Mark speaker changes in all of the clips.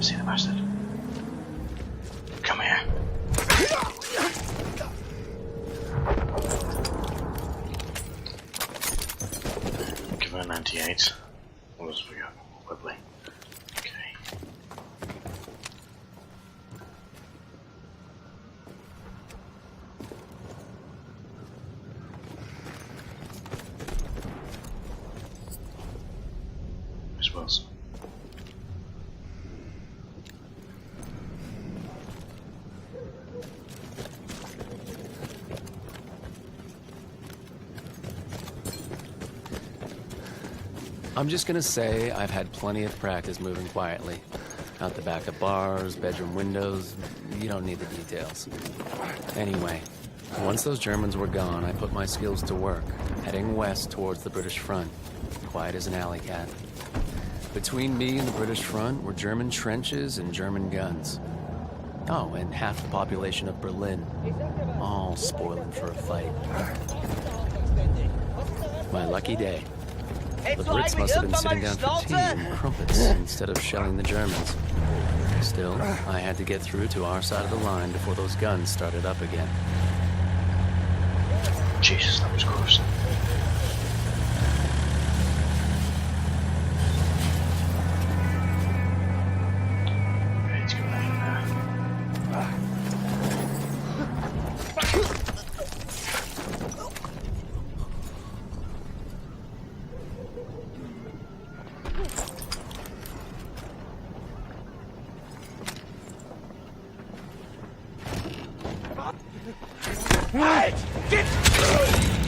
Speaker 1: See the bastard. Come here. Give her 98. What else have we got? Lovely. Okay. Miss Wilson.
Speaker 2: I'm just gonna say I've had plenty of practice moving quietly. Out the back of bars, bedroom windows, you don't need the details. Anyway, once those Germans were gone, I put my skills to work, heading west towards the British front, quiet as an alley cat. Between me and the British front were German trenches and German guns. Oh, and half the population of Berlin, all spoiling for a fight. My lucky day. The Brits must have been sitting down for tea and crumpets instead of shelling the Germans. Still, I had to get through to our side of the line before those guns started up again.
Speaker 1: Jesus, that was close. Let's go down there.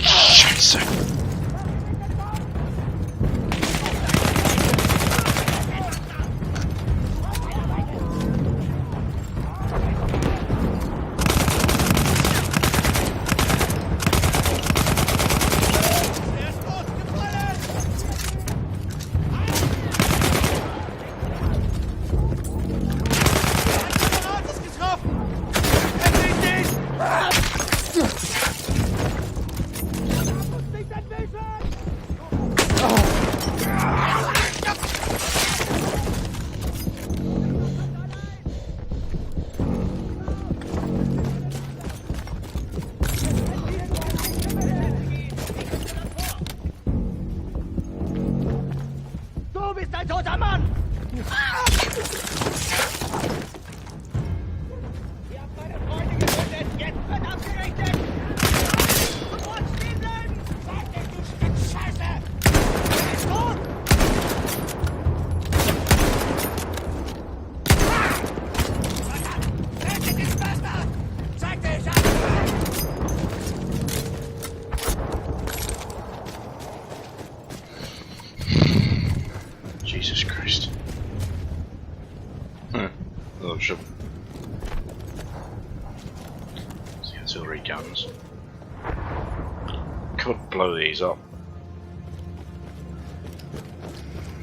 Speaker 1: Scheiße! Jesus Christ. Oh, shit. See, artillery guns. Could blow these up.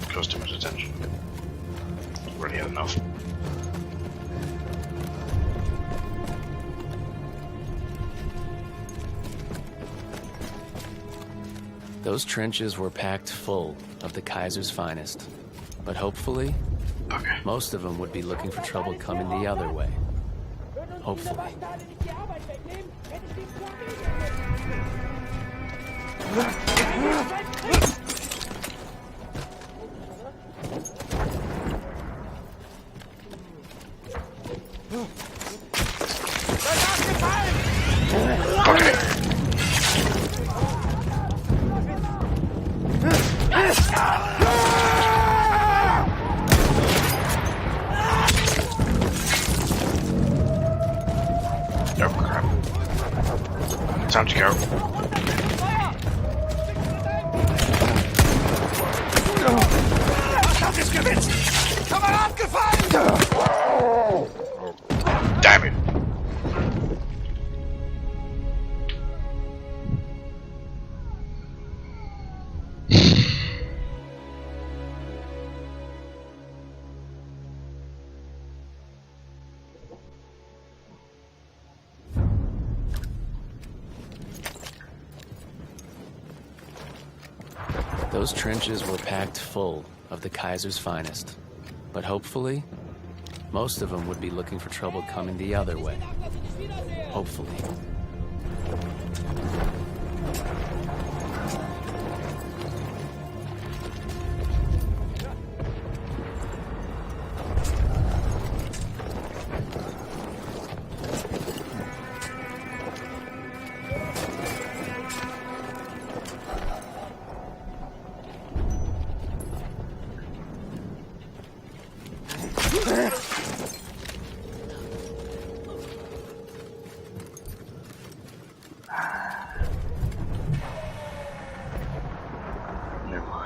Speaker 1: Cost too much attention. Already had enough.
Speaker 2: Those trenches were packed full of the Kaiser's finest. But hopefully, most of them would be looking for trouble coming the other way. Hopefully.
Speaker 1: Time to go. Damn it!
Speaker 2: Those trenches were packed full of the Kaiser's finest. But hopefully, Most of them would be looking for trouble coming the other way. Hopefully.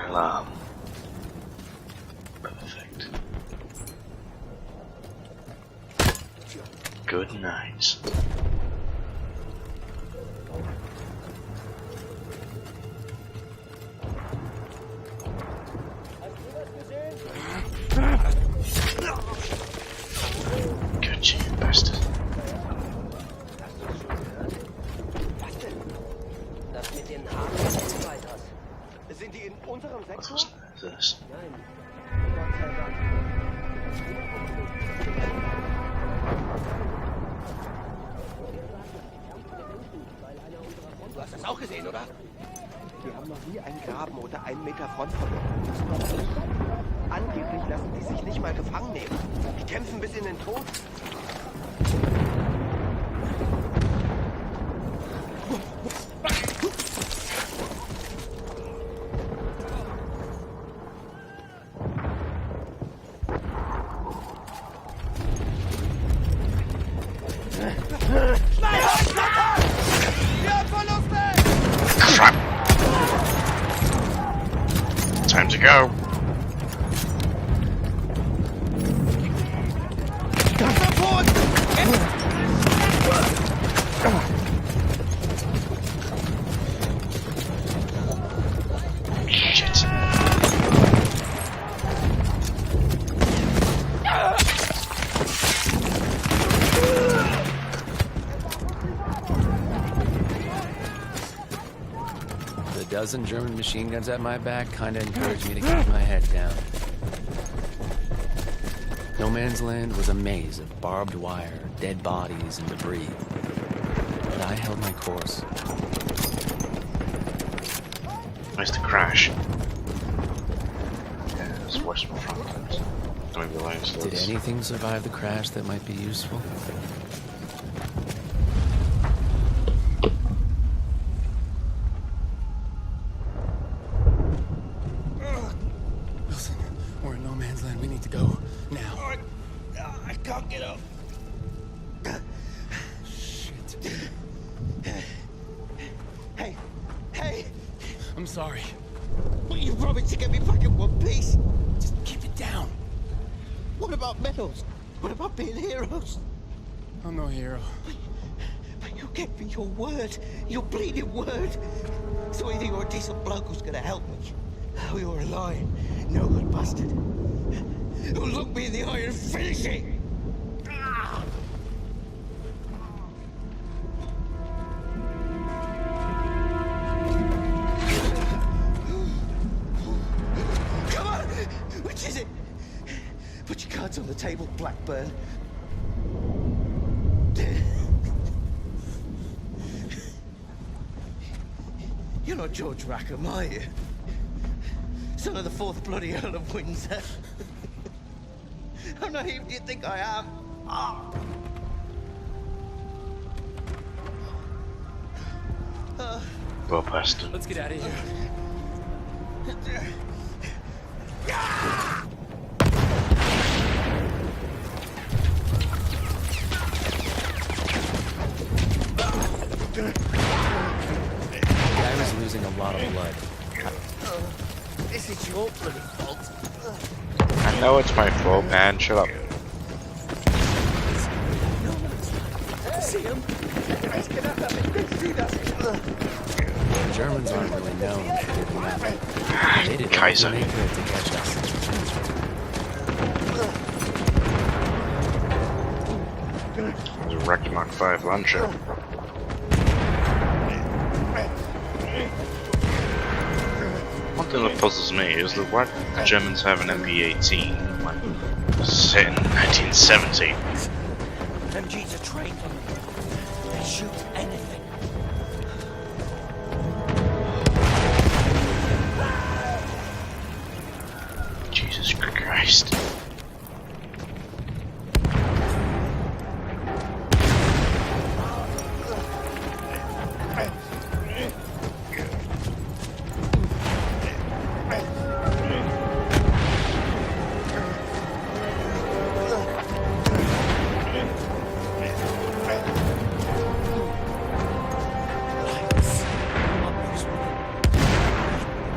Speaker 1: Alarm. Perfect. Good night. Good, you bastard.
Speaker 3: Das mit den Haaren ist weiter. Sind die in unserem
Speaker 1: Was
Speaker 3: Sektor?
Speaker 1: was this?
Speaker 3: Nein. Gott sei Dank. Du hast das auch gesehen, oder? Wir haben noch nie einen Graben oder einen Meter Front verloren. Angeblich lassen die sich nicht mal gefangen nehmen. Die kämpfen bis in den Tod.
Speaker 1: Crap! Time to go. Shit.
Speaker 2: The dozen German machine guns at my back kinda encouraged me to keep my head down. No Man's Land was a maze of barbed wire, dead bodies, and debris. But I held my course.
Speaker 1: Where's the crash? Yeah, it's worse from front. Maybe the line
Speaker 2: Did anything survive the crash that might be useful? Wilson, we're in No Man's Land. We need to go now.
Speaker 3: I can't get up.
Speaker 2: Shit.
Speaker 3: Hey, hey!
Speaker 2: I'm sorry.
Speaker 3: Will you promise to get me back in one piece?
Speaker 2: Just keep it down.
Speaker 3: What about medals? What about being heroes?
Speaker 2: I'm no hero.
Speaker 3: But you gave me your word, your bleeding word. So either you're a decent bloke who's gonna help me, or you're a lying, no good bastard who'll look me in the eye and finish it. Ah! Come on! Which is it? Put your cards on the table, Blackburn. You're not George Rackham, are you? Son of the fourth bloody Earl of Windsor. How naive do you think I am? Ah!
Speaker 1: Well, bastard.
Speaker 2: Let's get out of here. The guy was losing a lot of blood.
Speaker 3: This is your bloody fault.
Speaker 1: I know it's my fault, man. Shut up.
Speaker 3: See him? Let's get out of it. Let's do that.
Speaker 2: The Germans aren't really known for giving up. They did
Speaker 1: Kaiser.
Speaker 2: everything they could to catch us.
Speaker 1: There's a wrecked Mark 5 launcher. One thing that puzzles me is that why do the Germans have an MP-18? Like, Set in 1970.
Speaker 3: MGs are trained on them. They shoot anything.
Speaker 1: Jesus Christ.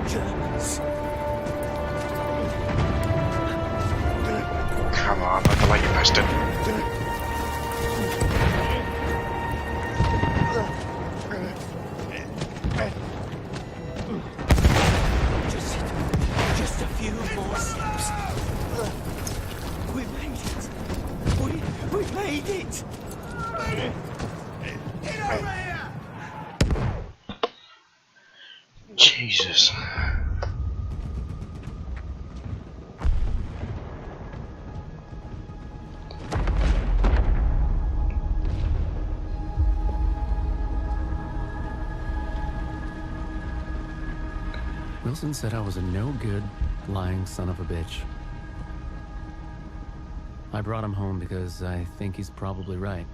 Speaker 3: Germans.
Speaker 1: Come on, I don't like you, bastard.
Speaker 3: Just a few more steps. We made it. We made it.
Speaker 1: Jesus.
Speaker 2: Wilson said I was a no-good, lying son of a bitch. I brought him home because I think he's probably right.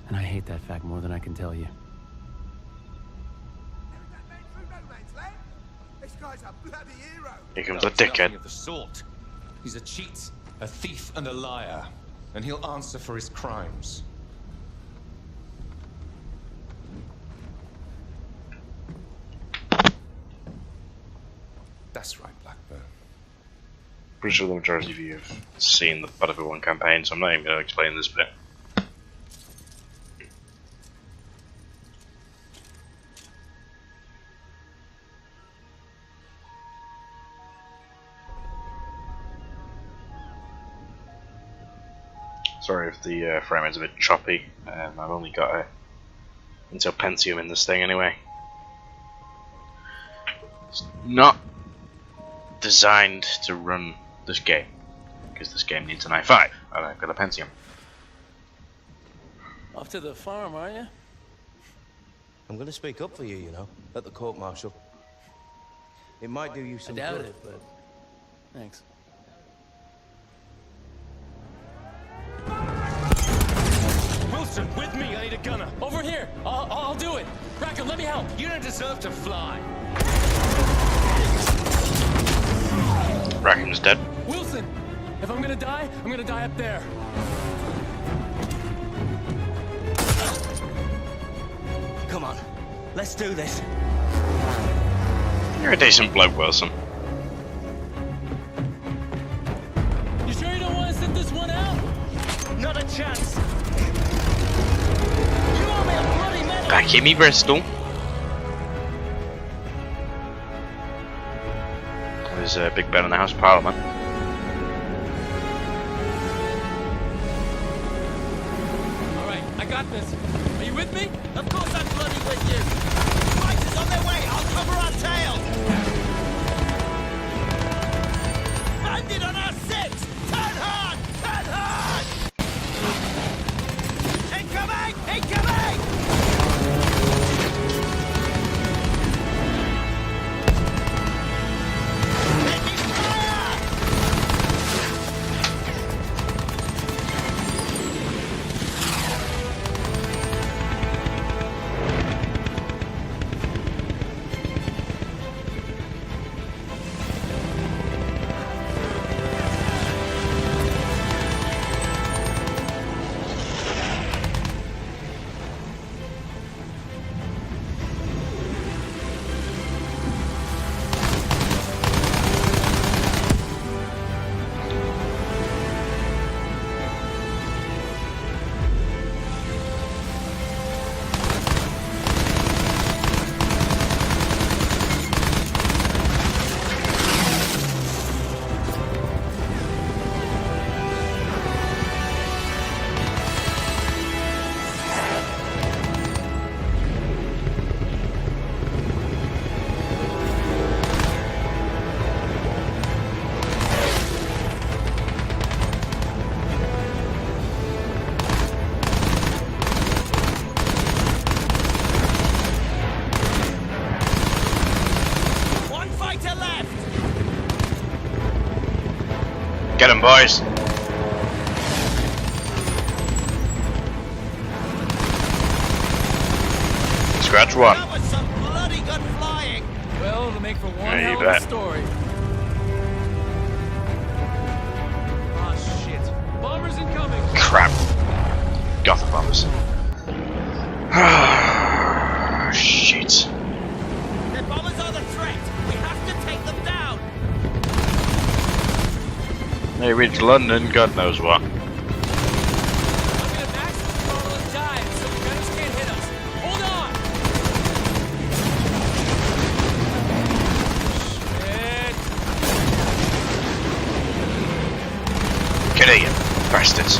Speaker 2: And I hate that fact more than I can tell you.
Speaker 1: Here comes a dickhead.
Speaker 4: Nothing of the sort. He's a cheat, a thief, and a liar, and he'll answer for his crimes. That's right, Blackburn.
Speaker 1: Pretty sure the majority of you have seen the Battlefield 1 campaign, so I'm not even going to explain this bit. Sorry if the frame is a bit choppy. I've only got a Intel Pentium in this thing anyway. It's not designed to run this game because this game needs an i5 and I've got a Pentium.
Speaker 2: Off to the farm, are you?
Speaker 5: I'm going to speak up for you, you know, at the court martial. It might do you
Speaker 2: I
Speaker 5: some
Speaker 2: doubt
Speaker 5: good.
Speaker 2: it, but thanks.
Speaker 4: Wilson, with me! I need a gunner!
Speaker 2: Over here! I'll do it! Rackham, let me help!
Speaker 4: You don't deserve to fly!
Speaker 1: Rackham's dead.
Speaker 2: Wilson! If I'm gonna die up there.
Speaker 3: Come on. Let's do this.
Speaker 1: You're a decent bloke, Wilson.
Speaker 2: You sure you don't want to sit this one out?
Speaker 3: Not a chance. You owe me a bloody medal.
Speaker 1: Back in me, Bristol. There's Big Ben in the House of Parliament.
Speaker 2: All right, I got this. Are you with me?
Speaker 3: Of course I'm bloody with you. Fighters on their way. I'll cover our tail. Bandit on our six. Turn hard. Turn hard. Incoming. Incoming. Taking fire.
Speaker 1: Get him, boys. Scratch one.
Speaker 3: That was some bloody good flying.
Speaker 2: Well, to make for one
Speaker 1: Yeah, you
Speaker 2: hell of a
Speaker 1: bet.
Speaker 2: story. Oh shit! Bombers incoming.
Speaker 1: Crap. Got the bombs. Shit.
Speaker 3: The bombers are the threat. We have to take them down.
Speaker 1: They reach London, God knows what.
Speaker 2: I'm gonna max the throttle and dive so the gunners can't hit us. Hold on. Shit.
Speaker 1: Get in, bastards.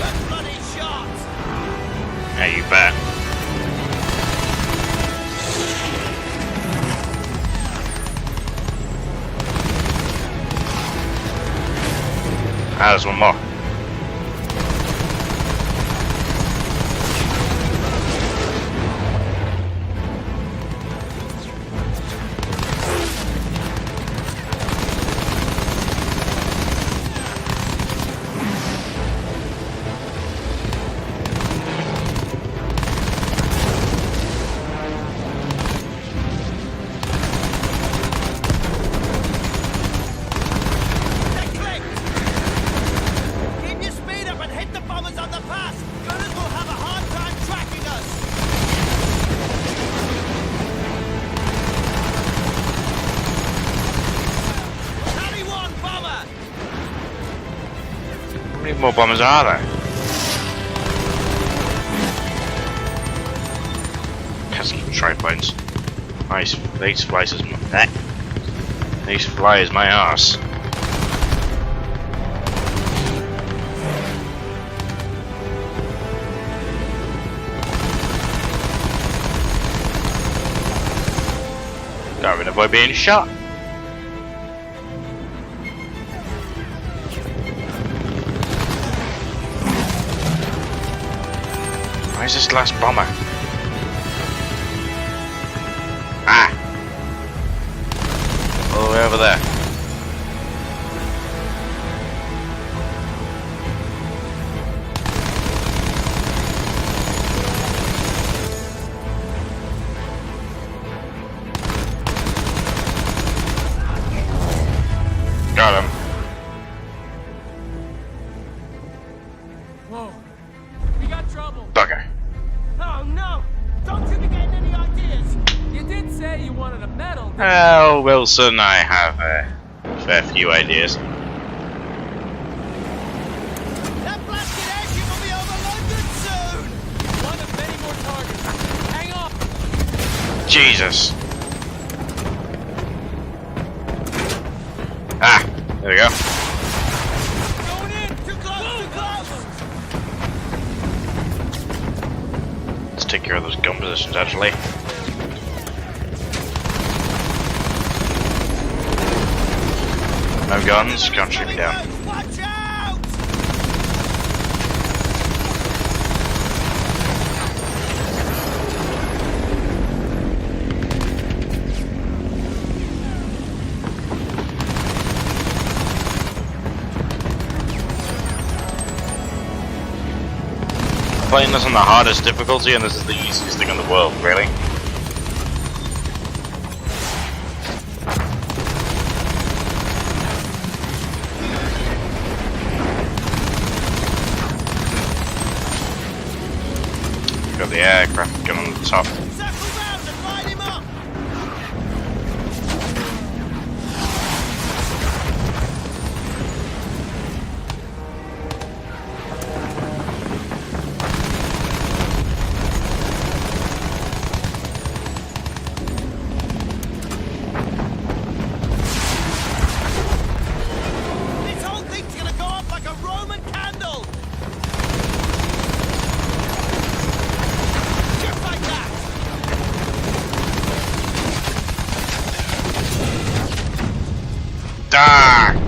Speaker 3: That bloody shot.
Speaker 1: Yeah, you bet. Ah, there's one more.
Speaker 3: They clicked. Keep your speed up and hit the bombers on the pass. Gunners will have a hard time tracking us. Tally one bomber.
Speaker 1: How many more bombers are there? Pesky tripods. Nice. These flies is my These flies my ass. Gotta avoid being shot. Where's this last bomber? Ah! All the way over there. Got him.
Speaker 2: Whoa. We got trouble.
Speaker 1: Bugger.
Speaker 3: Oh no! Don't you be getting any ideas.
Speaker 2: You did say you wanted a medal. didn't you?
Speaker 1: Well, Wilson, I have a fair few ideas.
Speaker 3: That blasted airship will be over London soon.
Speaker 2: One of many more targets. Hang on.
Speaker 1: Jesus. Ah, there we go.
Speaker 3: Going in. Too close. Too close.
Speaker 1: Let's take care of those gun positions, actually. No guns, can't shoot me down.
Speaker 3: Watch out!
Speaker 1: Playing this on the hardest difficulty, and this is the easiest thing in the world, really. Got the aircraft gun on the top.
Speaker 3: Circle round and line him up. This whole thing's gonna go up like a Roman candle. Just like that.
Speaker 1: Ah!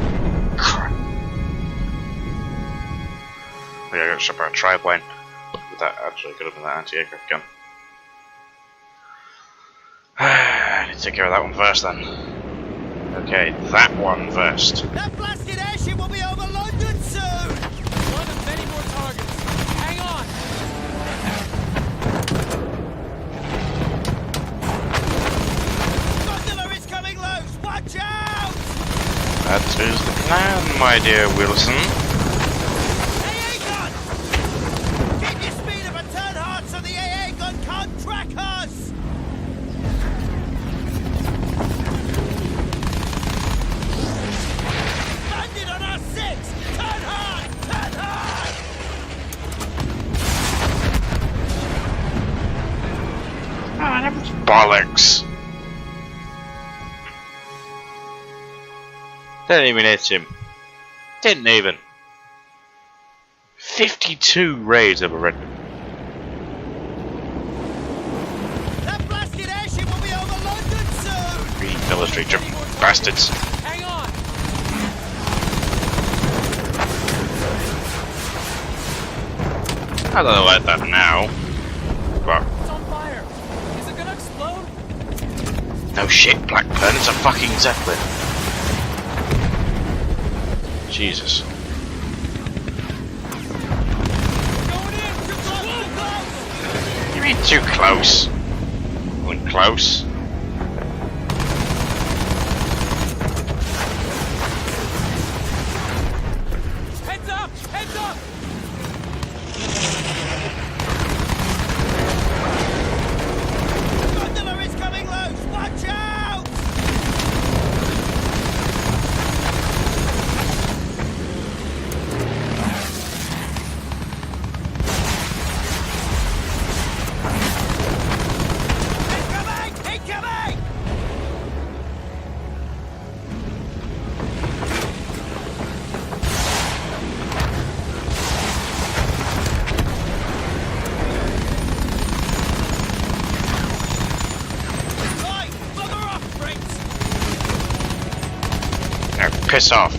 Speaker 1: for a triplane. But that actually could have been that anti-aircraft gun. I need to take care of that one first then. Okay, that one first.
Speaker 3: That blasted airship will be over London soon!
Speaker 2: One of many more targets. Hang on!
Speaker 3: Gondola is coming loose! Watch out!
Speaker 1: That is the plan, my dear Wilson.
Speaker 3: AA gun! Keep your speed up and turn hard so the AA gun can't track us! Landed on our six! Turn hard! Turn hard!
Speaker 1: Ah, that was bollocks. Didn't even hit him. Didn't even. 52 raids over Redmond.
Speaker 3: That blasted airship will be over London soon!
Speaker 1: Green military jump bastards.
Speaker 2: Hang on!
Speaker 1: I don't know about that now. But
Speaker 2: It's on fire! Is it gonna explode?
Speaker 1: no shit, Blackburn, it's a fucking Zeppelin. Jesus.
Speaker 3: Going in! Too close! Too close!
Speaker 1: You mean too close? Went close.
Speaker 2: Heads up! Heads up!
Speaker 3: Gondola is coming loose! Watch out! Incoming! Incoming! Right! Bugger off, Prince!
Speaker 1: Now piss off.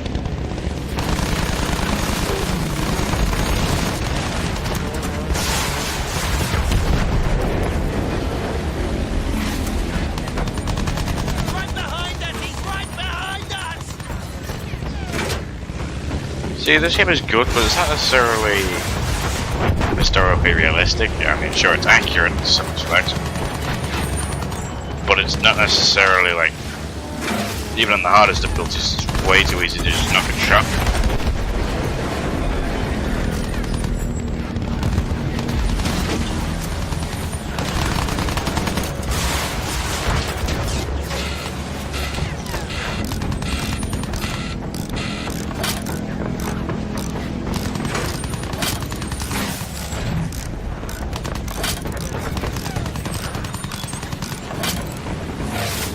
Speaker 3: Right behind us! He's right behind us!
Speaker 1: See, this ship is good, but it's not necessarily historically realistic. I mean, sure, it's accurate in some respects, but it's not necessarily like, even on the hardest difficulties, it's way too easy to just not get shot.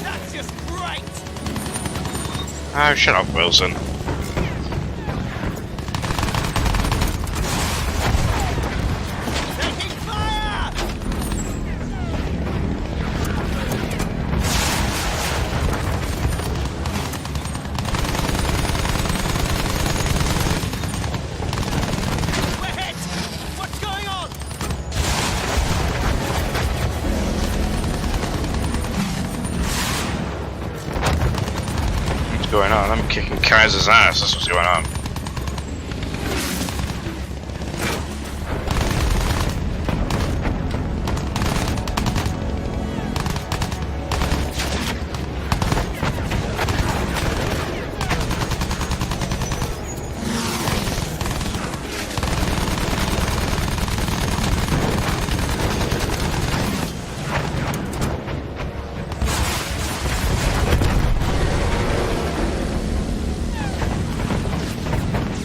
Speaker 3: That's just great!
Speaker 1: Oh, shut up, Wilson.
Speaker 3: Taking fire! We're hit! What's going on?
Speaker 1: What's going on? I'm kicking Kaiser's ass, that's what's going on.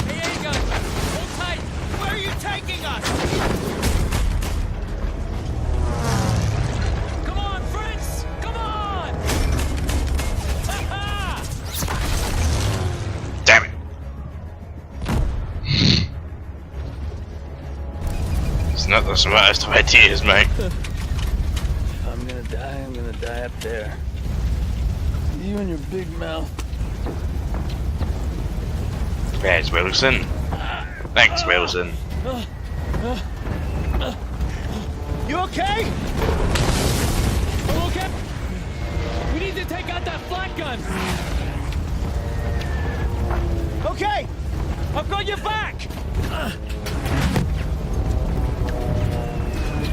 Speaker 2: AA gun! Hold tight!
Speaker 3: Where are you taking us?
Speaker 2: Come on, Prince! Come on! Ha-ha!
Speaker 1: Damn it. It's not the smartest of ideas, mate.
Speaker 2: If I'm gonna die up there. You and your big mouth.
Speaker 1: There's Wilson. Thanks, Wilson.
Speaker 3: You okay?
Speaker 2: I'm okay. We need to take out that flak gun.
Speaker 3: Okay, I've got your back.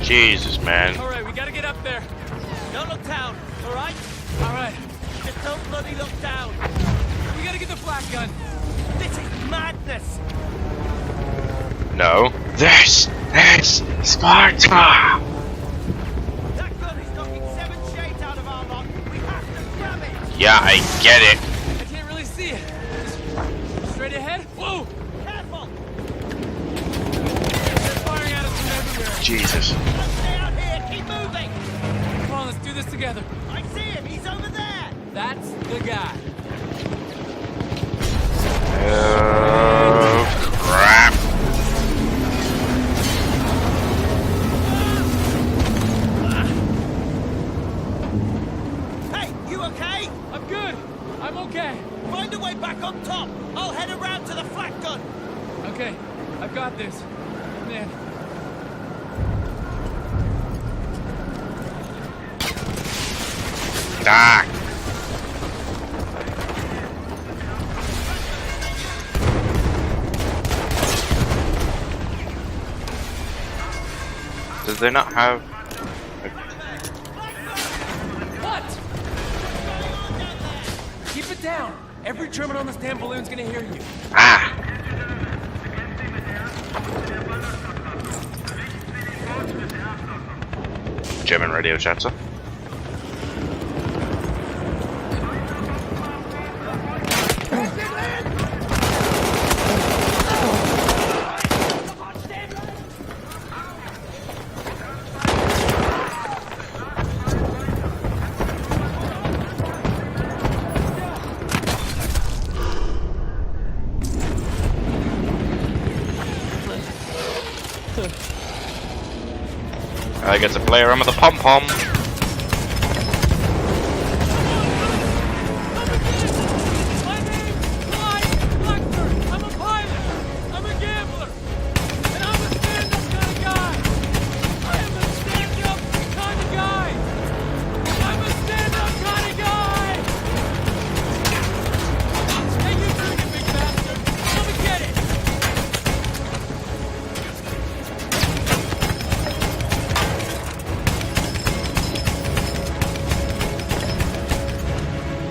Speaker 1: Jesus, man.
Speaker 2: All right, we gotta get up there.
Speaker 3: Don't look down, all right?
Speaker 2: All right,
Speaker 3: Just don't bloody look down.
Speaker 2: we gotta get the flak gun.
Speaker 3: This is madness.
Speaker 1: No. This is Sparta!
Speaker 3: That gun is knocking 7 shades out of our lot. We have to grab it.
Speaker 1: Yeah, I get it.
Speaker 2: I can't really see it. Straight ahead. Whoa!
Speaker 3: Careful.
Speaker 2: They're firing at us from everywhere.
Speaker 1: Jesus.
Speaker 3: Don't stay out here. Keep moving.
Speaker 2: Come on, let's do this together.
Speaker 3: I see him. He's over there.
Speaker 2: That's the guy.
Speaker 1: Oh, crap.
Speaker 3: Hey, you okay?
Speaker 2: I'm good. I'm okay.
Speaker 3: Find a way back up top. I'll head around to the flak gun.
Speaker 2: Okay, I've got this. Man.
Speaker 1: Ah. Does they not have...
Speaker 2: What? Keep it down. Every German on this damn balloon's gonna hear you.
Speaker 1: Ah! German radio chatter. I get to play around with the pom-pom.
Speaker 2: My name's Clyde Blackburn. I'm a pilot. I'm a gambler. And I'm a stand-up kind of guy. I am a stand-up kind of guy. I'm a stand-up kind of guy. Hey, you drinking, big bastard. Let me get it.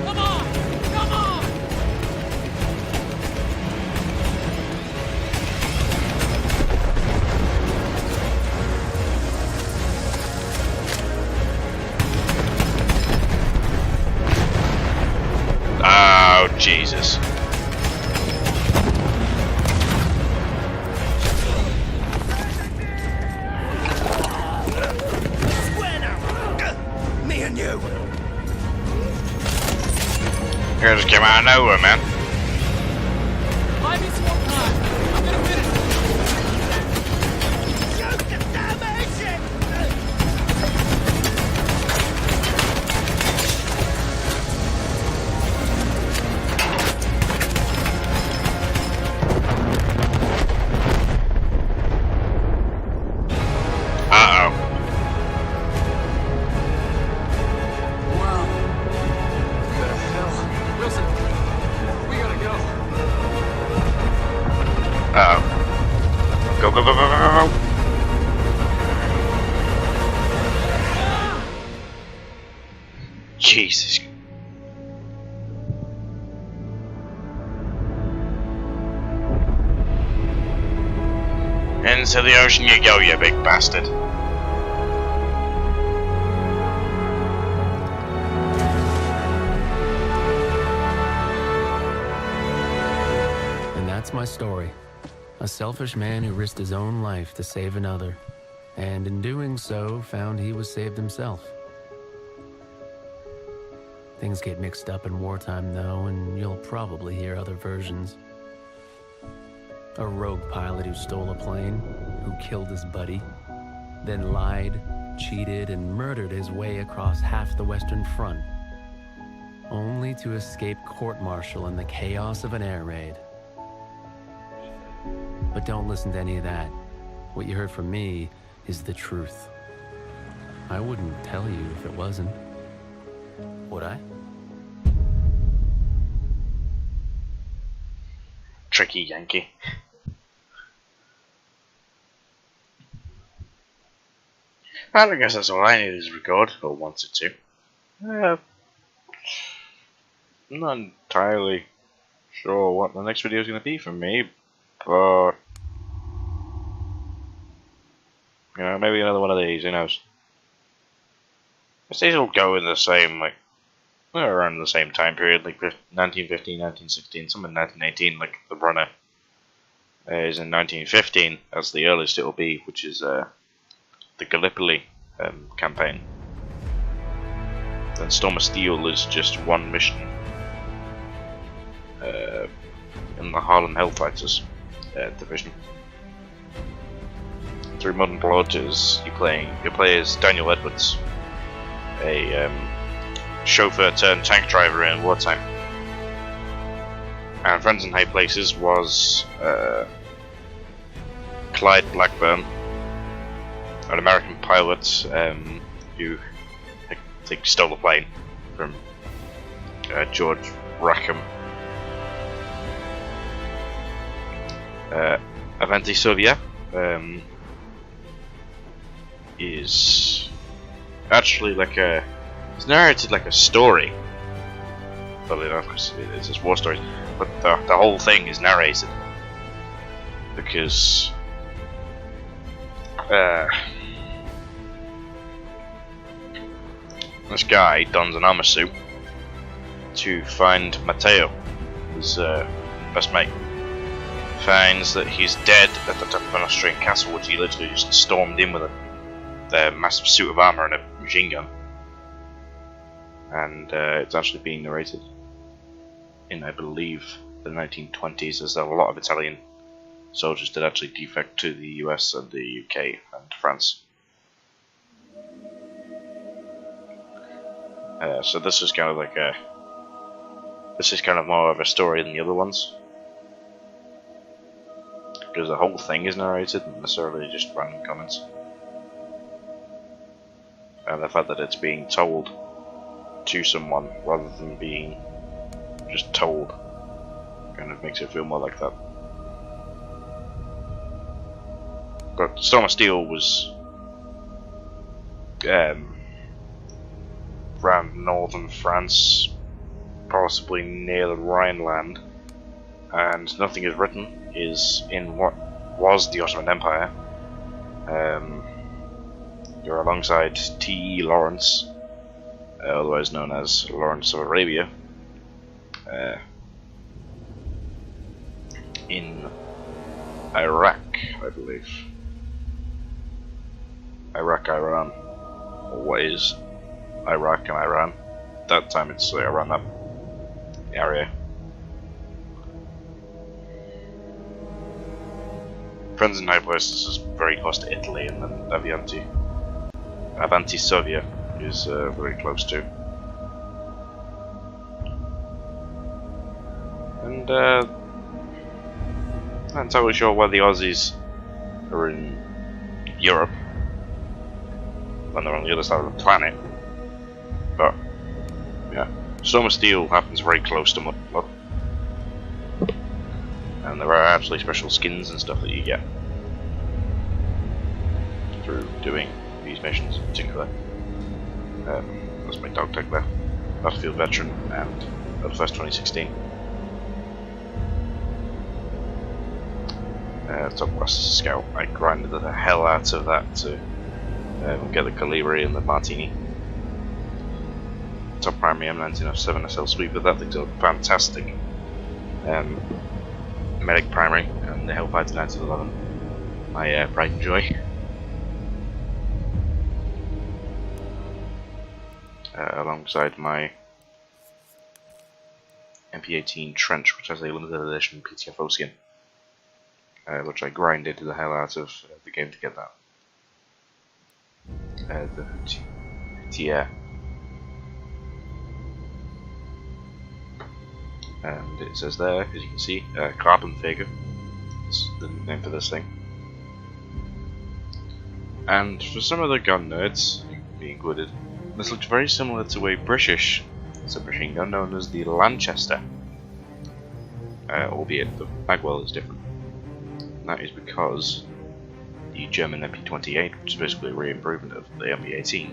Speaker 2: Come on! Come on!
Speaker 1: Oh, Jesus.
Speaker 3: Square now. Me and you.
Speaker 1: Here just came out of nowhere, man.
Speaker 2: Buy me some more time. I'm gonna finish it.
Speaker 3: Shoot the damn engine.
Speaker 1: Uh-oh.
Speaker 2: Wow. What the hell? Wilson, we gotta go.
Speaker 1: Uh-oh. Go, go, go, go, go, go, go. Jesus. Into the ocean you go, you big bastard.
Speaker 2: And that's my story. A selfish man who risked his own life to save another. And in doing so, found he was saved himself. Things get mixed up in wartime, though, and you'll probably hear other versions. A rogue pilot who stole a plane, who killed his buddy, then lied, cheated, and murdered his way across half the Western Front, only to escape court-martial in the chaos of an air raid. But don't listen to any of that. What you heard from me is the truth. I wouldn't tell you if it wasn't. Would I?
Speaker 1: Tricky Yankee. I guess that's all I needed to record, or wanted to. I'm not entirely sure what the next video is going to be for me, but you know, maybe another one of these, who knows. These will go in the same, like, around the same time period, like 1915, 1916, some in 1918, like the runner is in 1915, as the earliest it will be, which is the Gallipoli campaign. Then Storm of Steel is just one mission in the Harlem Hellfighters division. Through Mud and Blood is you play as Daniel Edwards, a chauffeur turned tank driver in wartime. And Friends in High Places was Clyde Blackburn, an American pilot who I think stole a plane from George Rackham. Avanti Sovia is actually like it's narrated like a story, funnily enough, because it's just war stories, but the whole thing is narrated because this guy dons an armor suit to find Matteo, his best mate. Finds that he's dead at the top of an Austrian castle, which he literally just stormed in with a massive suit of armor and a machine gun. And it's actually being narrated in, I believe, the 1920s, as there were a lot of Italian soldiers that actually defect to the US and the UK and France. So this is kind of like more of a story than the other ones, because the whole thing is narrated, not necessarily just random comments. And the fact that it's being told to someone rather than being just told kind of makes it feel more like that. But Storm of Steel was around northern France, possibly near the Rhineland, and Nothing Is Written is in what was the Ottoman Empire. You're alongside T.E. Lawrence, otherwise known as Lawrence of Arabia, in Iraq, I believe. Iraq, Iran, or what is Iraq and Iran? At that time it's around that area. Friends in High Places is very close to Italy, and then Avanti Sovia is very close to. And I'm not entirely sure why the Aussies are in Europe when they're on the other side of the planet. But yeah, Storm of Steel happens very close to Mud and Blood. And there are actually special skins and stuff that you get through doing these missions in particular. That's my dog tag there. Battlefield Veteran and Battlefest 2016. Top Class Scout. I grinded the hell out of that to get the Calibri and the Martini. Top Primary M1907 SL Sweeper, that thing's a fantastic. Medic Primary and the Hellfighter 1911. My pride and joy. Alongside my MP18 Trench, which has a limited edition PTFO skin, which I grinded the hell out of the game to get that. And it says there, as you can see, Carbon Figure is the name for this thing. And for some of the gun nerds, me included, this looks very similar to a British submachine gun known as the Lanchester, albeit the magwell is different. And that is because the German MP28, which is basically a re-improvement of the MP18,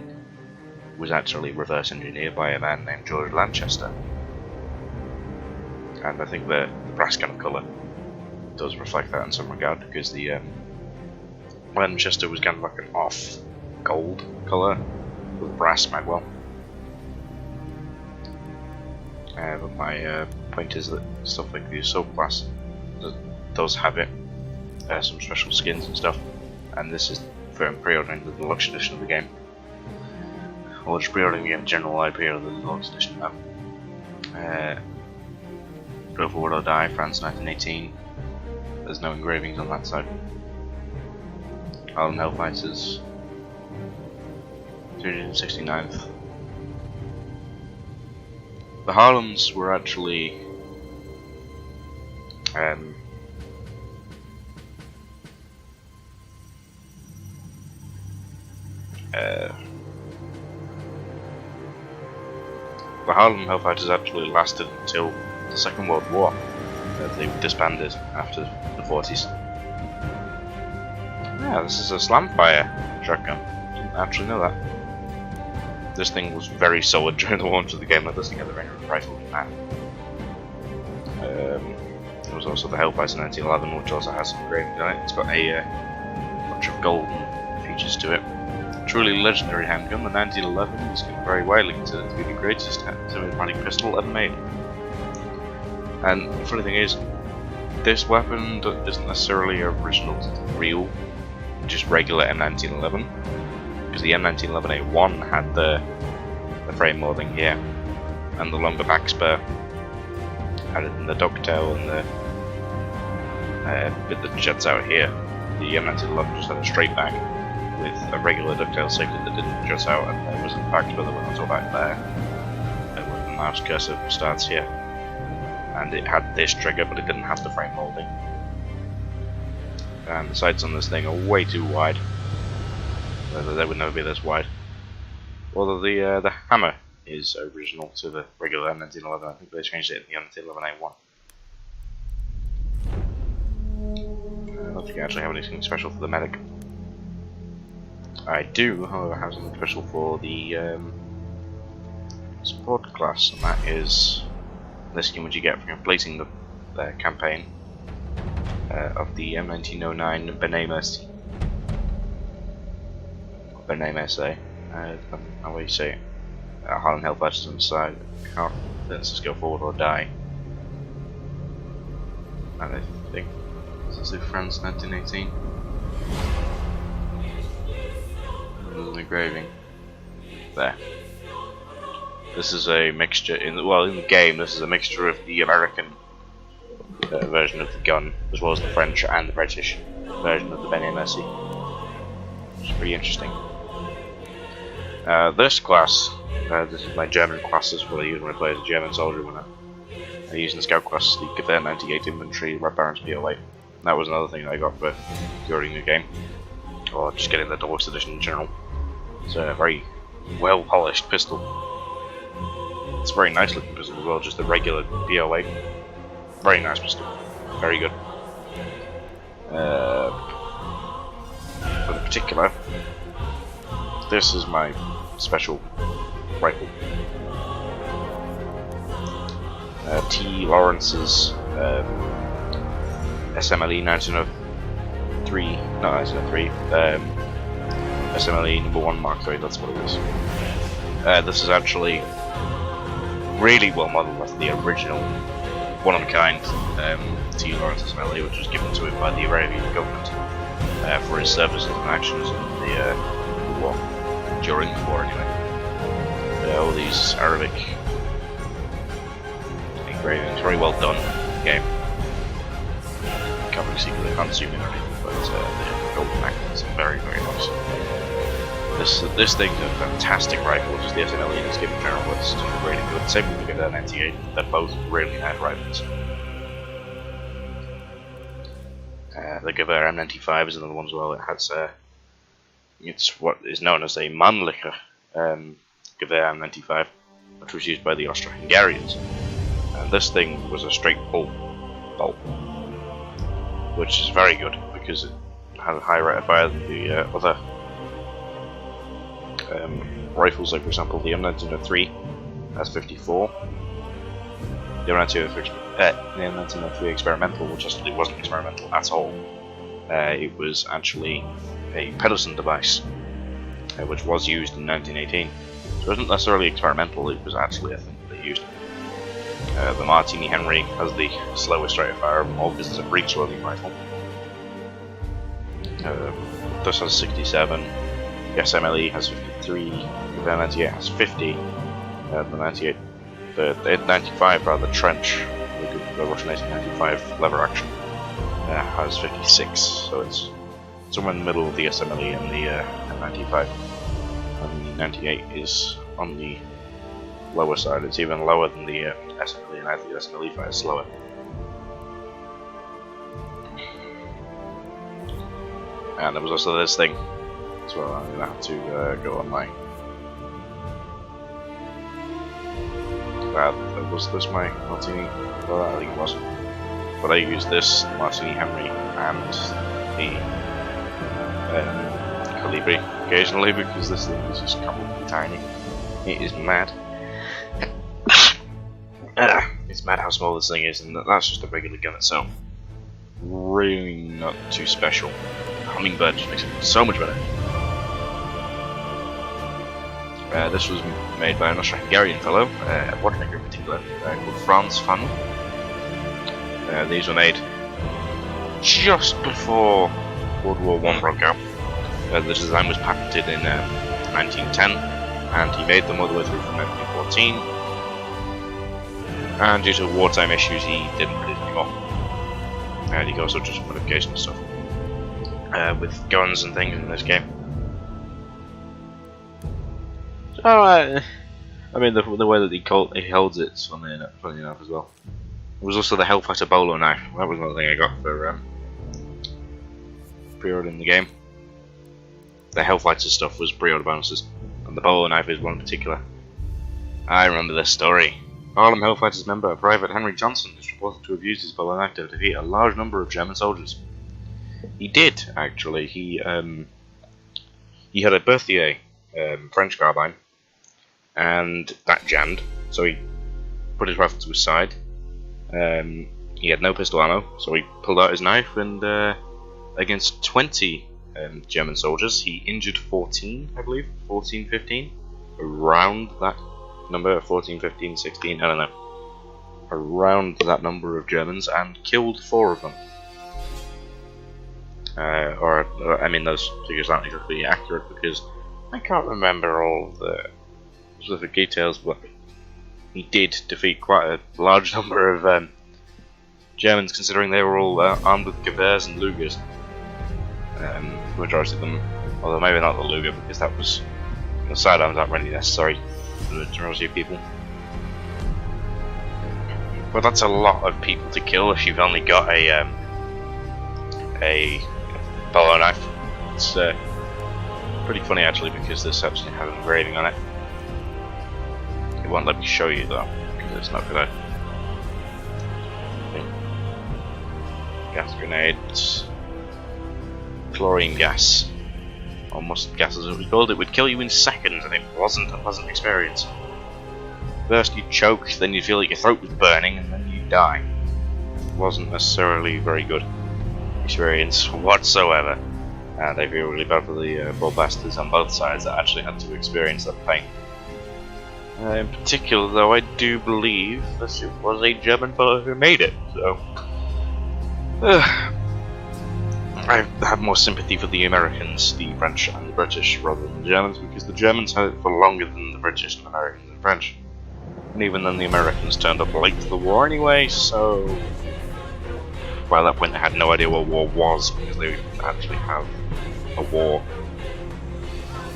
Speaker 1: was actually reverse engineered by a man named George Lanchester. And I think the brass kind of colour does reflect that in some regard, because the Lanchester was kind of like an off gold colour with brass magwell. But my point is that stuff like the Assault class does have it, some special skins and stuff, and this is for pre-ordering the deluxe edition of the game. Or just pre-ordering the game in general, I pre-ordered the deluxe edition now. Go Forward or Die, France 1918. There's no engravings on that side. Harlem Hellfighters, 369th. The Harlems were actually the Harlem Hellfighters actually lasted until the Second World War. They disbanded after the 40s. Yeah, this is a slamfire shotgun. Didn't actually know that. This thing was very solid during the launch of the game. Like this thing had the range of a rifle than that. There was also the Hellfighter 1911, which also has some engravings on it. It's got a bunch of golden features to it. Truly legendary handgun. The 1911 is very widely considered to be the greatest semi-automatic pistol ever made. And the funny thing is, this weapon isn't necessarily original to the real, just regular M1911, because the M1911A1 had the frame molding here, and the longer back spur had it in the dovetail and the bit that juts out here. The M1911 just had a straight back with a regular dovetail safety that didn't jut out, and there was a back spur that went onto back there, where the mouse cursor starts here. And it had this trigger, but it didn't have the frame molding. And the sights on this thing are way too wide. They would never be this wide. Although the hammer is original to the regular M1911, I think they changed it in the M1911A1. I don't think I actually have anything special for the medic. I do, however, have something special for the support class, and that is the skin which you get from completing the campaign of the M1909 Benet Mercy. Benet Mercy, how do you say it? Harlem Hellfighters on the side. Let's just go forward or die. And I think this is France 1918. There's an engraving there. This is a mixture in the game. This is a mixture of the American version of the gun, as well as the French and the British version of the Benet Mercy, which is pretty interesting. This class, this is my German class. This is what I use when I play as a German soldier. When I use the Scout class, the Gewehr 98 Infantry, Red Baron's PO8. That was another thing I got for during the game, or just getting the deluxe edition in general. It's a very well polished pistol. It's a very nice looking pistol as well, just a regular PO8. Very nice pistol. Very good. For the particular, this is my special rifle. T. Lawrence's SMLE 1903, not 1903, SMLE #1 Mark III, that's what it is. This is actually really well modelled after the original one-of-a-kind T. Lawrence SMLE, which was given to him by the Arabian government for his services and actions in the war, during the war anyway. All these Arabic engravings, very well done game. Can't really see because I can't zoom in or anything, but the golden accents are very, very nice. This thing's a fantastic rifle, just the SMLE in its given general, but it's really good. Same with the Gewehr 98, they're both really nice rifles. The Gewehr M95 is another one as well. It has It's what is known as a Mannlicher Gewehr M95, which was used by the Austro-Hungarians. And this thing was a straight bolt, which is very good because it had a higher rate of fire than the other rifles. Like for example, the M1903 has 54. The M1903 experimental, which actually wasn't experimental at all. It was actually a Pedersen device, which was used in 1918. So it wasn't necessarily experimental, it was actually a thing they used. The Martini Henry has the slowest rate of fire of all because it's a breech loading rifle. This has 67, the SMLE has 53, the 98 has 50, the 95 rather, trench, the Russian 1895 lever action, has 56, so it's somewhere in the middle of the SMLE and the M95, and the 98 is on the lower side. It's even lower than the SMLE, and I think the SMLE fire is slower. And there was also this thing, so I'm going to have to go online. Was this my Martini? Well, I think it was. But I used this Martini Henry and the Calibri occasionally because this thing is just completely tiny. It is mad. It's mad how small this thing is, and that's just a regular gun itself. Really not too special. Hummingbird just makes it so much better. This was made by an Austro-Hungarian fellow, a watchmaker in particular, called Franz Fan. These were made just before World War I broke out. The design was patented in 1910, and he made them all the way through from 1914. And due to wartime issues, he didn't produce anymore. And he also just modification stuff with guns and things in this game. So, I mean, the way that he holds it's funny enough as well. There was also the Hellfighter bolo knife. That was another thing I got for pre-ordering the game. The Hellfighter stuff was pre-order bonuses, and the bolo knife is one in particular. I remember this story. Harlem Hellfighters member Private Henry Johnson is reported to have used his bolo knife to defeat a large number of German soldiers. He did, actually. He had a Berthier French carbine, and that jammed, so he put his rifle to his side. He had no pistol ammo, so he pulled out his knife, and against 20 German soldiers, he injured 14, I believe, 14, 15, around that number, 14, 15, 16, I don't know, around that number of Germans, and killed 4 of them. I mean, those figures aren't exactly accurate because I can't remember all the specific details, but he did defeat quite a large number of Germans, considering they were all armed with Gewehrs and Lugers. The majority of them, although maybe not the Luger, because that was, the sidearms aren't really necessary for the majority of people. But that's a lot of people to kill if you've only got a bolo knife. It's pretty funny actually, because this actually has an engraving on it. It won't let me show you though, because it's not gonna. Gas grenades, chlorine gas, or mustard gas as it was called. It would kill you in seconds, and it wasn't a pleasant experience. First you choke, then you feel like your throat was burning, and then you die. It wasn't necessarily a very good experience whatsoever, and I feel really bad for the poor bastards on both sides that actually had to experience that pain. In particular, though, I do believe that it was a German fellow who made it, so I have more sympathy for the Americans, the French, and the British rather than the Germans, because the Germans had it for longer than the British, and Americans, and French. And even then, the Americans turned up late to the war anyway, so by that point they had no idea what war was, because they didn't actually have a war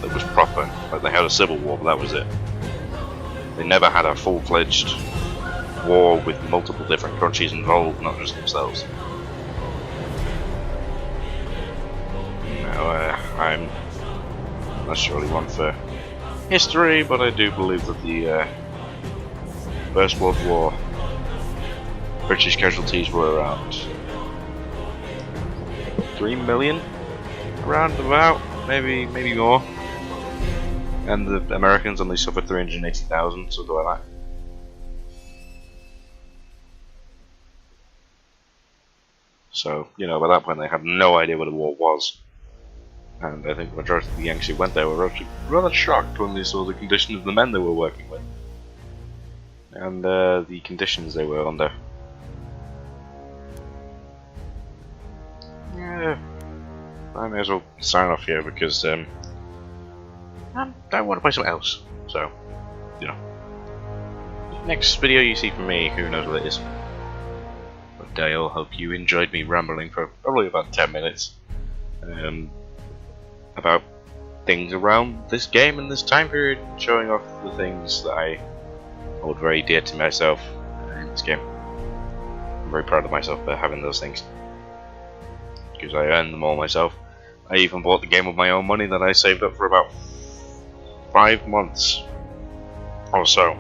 Speaker 1: that was proper. Like, they had a civil war, but that was it. They never had a full-fledged war with multiple different countries involved, not just themselves. Now, I'm necessarily one for history, but I do believe that the First World War British casualties were around 3 million, around about, maybe more, and the Americans only suffered 380,000, something like that. So, you know, by that point they had no idea what a war was. And I think the majority of the Yanks who went there were actually rather shocked when they saw the condition of the men they were working with. And the conditions they were under. Yeah, I may as well sign off here because I want to play something else. So, you know. Next video you see from me, who knows what it is. But I hope you enjoyed me rambling for probably about 10 minutes. About things around this game and this time period, showing off the things that I hold very dear to myself in this game. I'm very proud of myself for having those things, because I earned them all myself. I even bought the game with my own money that I saved up for about 5 months or so.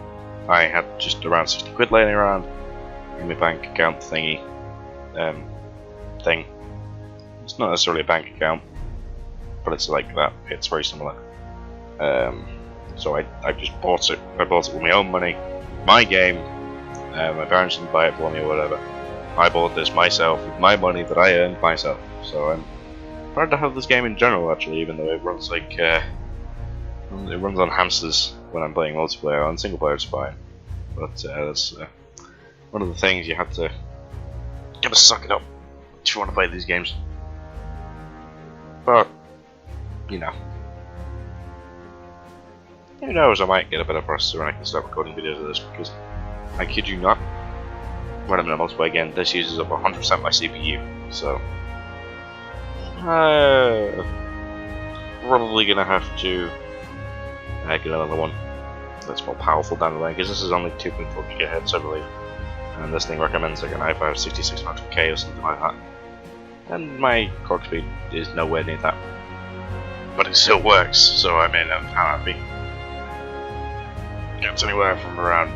Speaker 1: I had just around 60 quid laying around in my bank account thingy thing. It's not necessarily a bank account, but it's like that. It's very similar. So I just bought it. I bought it with my own money, my game. My parents didn't buy it for me or whatever. I bought this myself with my money that I earned myself. So I'm proud to have this game in general, actually, even though it runs like it runs on hamsters when I'm playing multiplayer. On single player it's fine, but that's one of the things you have to suck it up if you want to play these games. But you know, who knows, I might get a better processor and I can start recording videos of this, because I kid you not, when I'm in a multiplayer game, this uses up 100% my CPU, so probably gonna have to get another one that's more powerful down the line, because this is only 2.4 GHz I believe, and this thing recommends like an i5 6600K or something like that, and my clock speed is nowhere near that. But it still works, so I mean, I'm happy. It's anywhere from around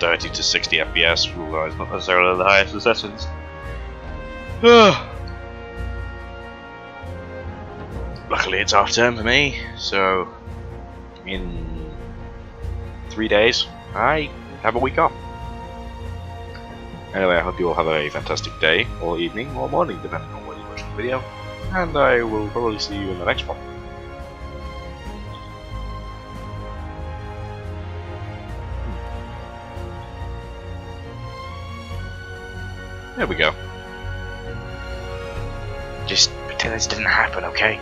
Speaker 1: 30 to 60 FPS, although it's not necessarily the highest of settings. Luckily it's half term for me, so in 3 days I have a week off. Anyway, I hope you all have a fantastic day, or evening, or morning, depending on when you watch the video, and I will probably see you in the next one. There we go. Just pretend this didn't happen, okay?